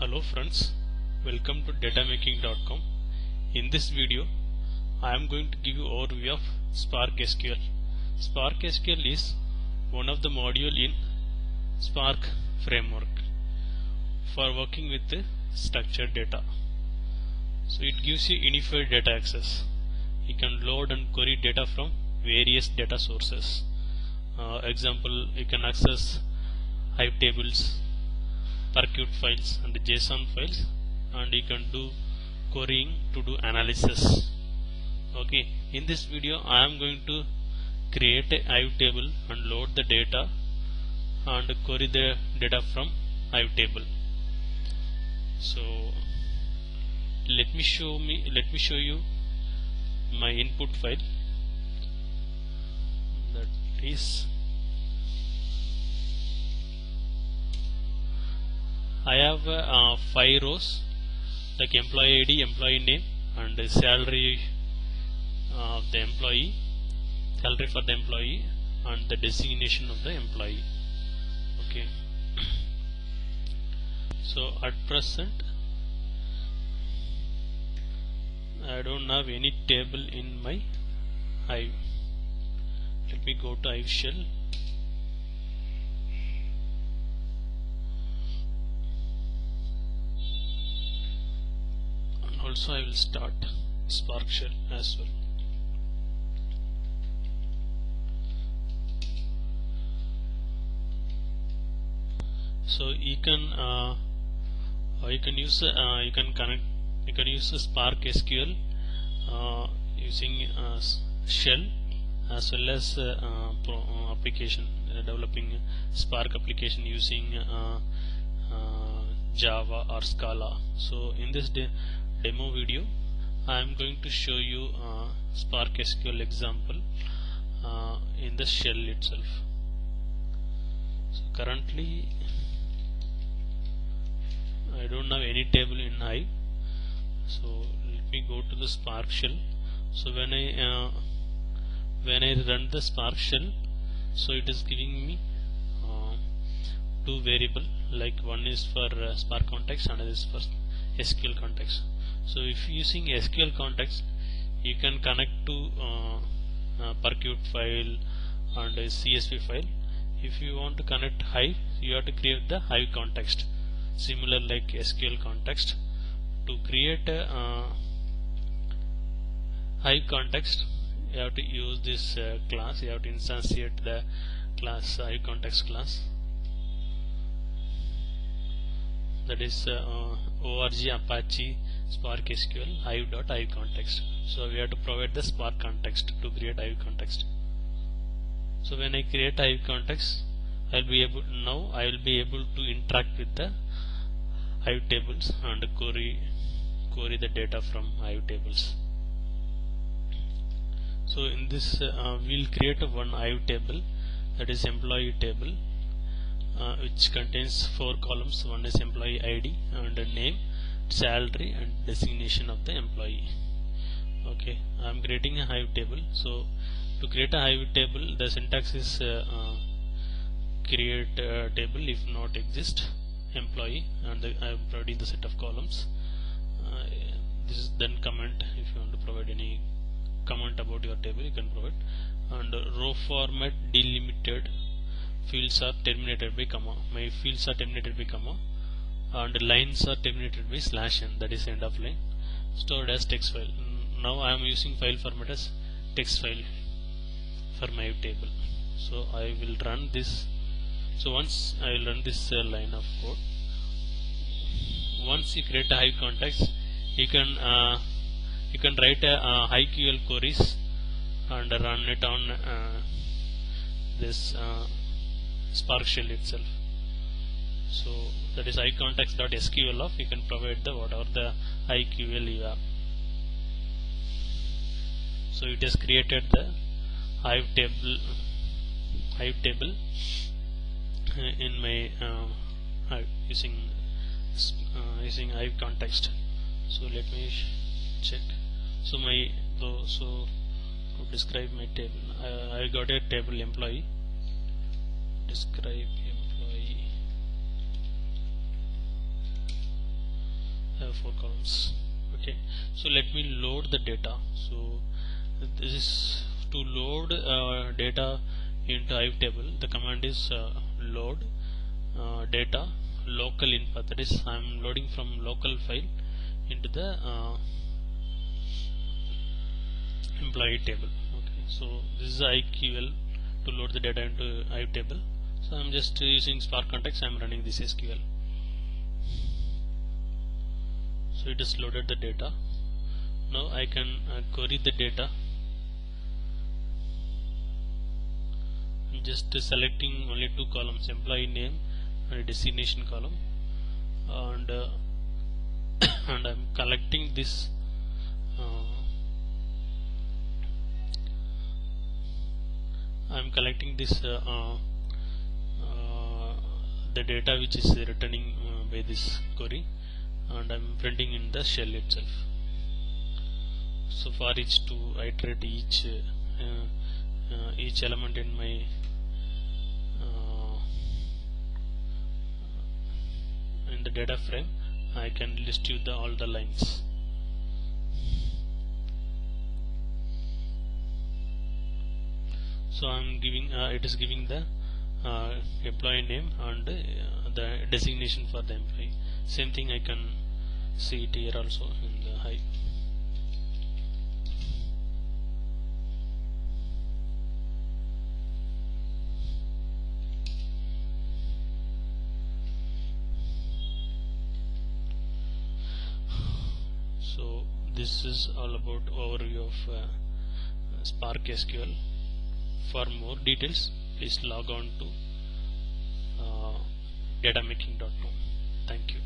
Hello friends, welcome to datamaking.com. In this video I am going to give you overview of Spark SQL. Spark SQL is one of the module in Spark framework for working with the structured data. So it gives you unified data access. You can load and query data from various data sources. Example, you can access Hive tables, Spark files and JSON files, and you can do querying to do analysis. Okay, in this video I am going to create a Hive table and load the data and query the data from Hive table. So let me show you my input file, that is I have 5 rows like employee ID, employee name, and salary of the employee, salary for the employee, and the designation of the employee. Okay. So at present I don't have any table in my Hive. Let me go to Hive shell. Also I will start Spark shell as well. So you can use the Spark SQL using shell as well as application developing Spark application using Java or Scala. So in this demo video I am going to show you Spark SQL example in the shell itself. So currently I don't have any table in Hive. So let me go to the Spark shell. So when I run the Spark shell, so it is giving me two variable, like one is for Spark context and another is for SQL context. So if using SQL context, you can connect to Spark file and a CSV file. If you want to connect Hive, you have to create the Hive context, similar like SQL context. To create a Hive context, you have to use this class. You have to instantiate the class Hive context class, that is org apache Spark SQL hive.hive context. So we have to provide the Spark context to create Hive context. So when I create Hive context, I will be able to interact with the Hive tables and query the data from Hive tables. So in this we'll create one Hive table, that is employee table, which contains 4 columns. One is employee ID and a name, salary, and designation of the employee. Okay, I am creating a Hive table. So to create a Hive table, the syntax is create table if not exist employee, and I am providing the set of columns. This is then comment. If you want to provide any comment about your table, you can provide. And row format delimited, fields are terminated by comma. My fields are terminated by comma, and lines are terminated by /n, that is end of line. Stored as text file. Now I am using file format as text file for my table. So I will run this. So once I will run this line of code, once you create a Hive context, you can write a HiveQL queries and run it on this Spark shell itself. So that is HiveContext.sql of, you can provide the whatever the HiveQL you have. So it has created the Hive table in my Hive using Hive context. So let me check. So to describe my table, I got a table employee. Describe employee. 4 columns. Okay, so let me load the data. So this is to load data into Hive table. The command is load data local in path. That is, I am loading from local file into the employee table. Okay, so this is IQL to load the data into Hive table. So I am just using Spark context. I am running this SQL. So it has loaded the data. Now I can query the data. I'm just selecting only 2 columns, employee name and a designation column, and and I'm collecting this the data which is returning by this query, and I'm printing in the shell itself. So for each to iterate each element in my in the data frame, I can list you all the lines. So I'm giving it is giving the employee name and the designation for the employee. Same thing I can see it here also in the Hive. So this is all about overview of Spark SQL. For more details, please log on to datamaking.com. Thank you.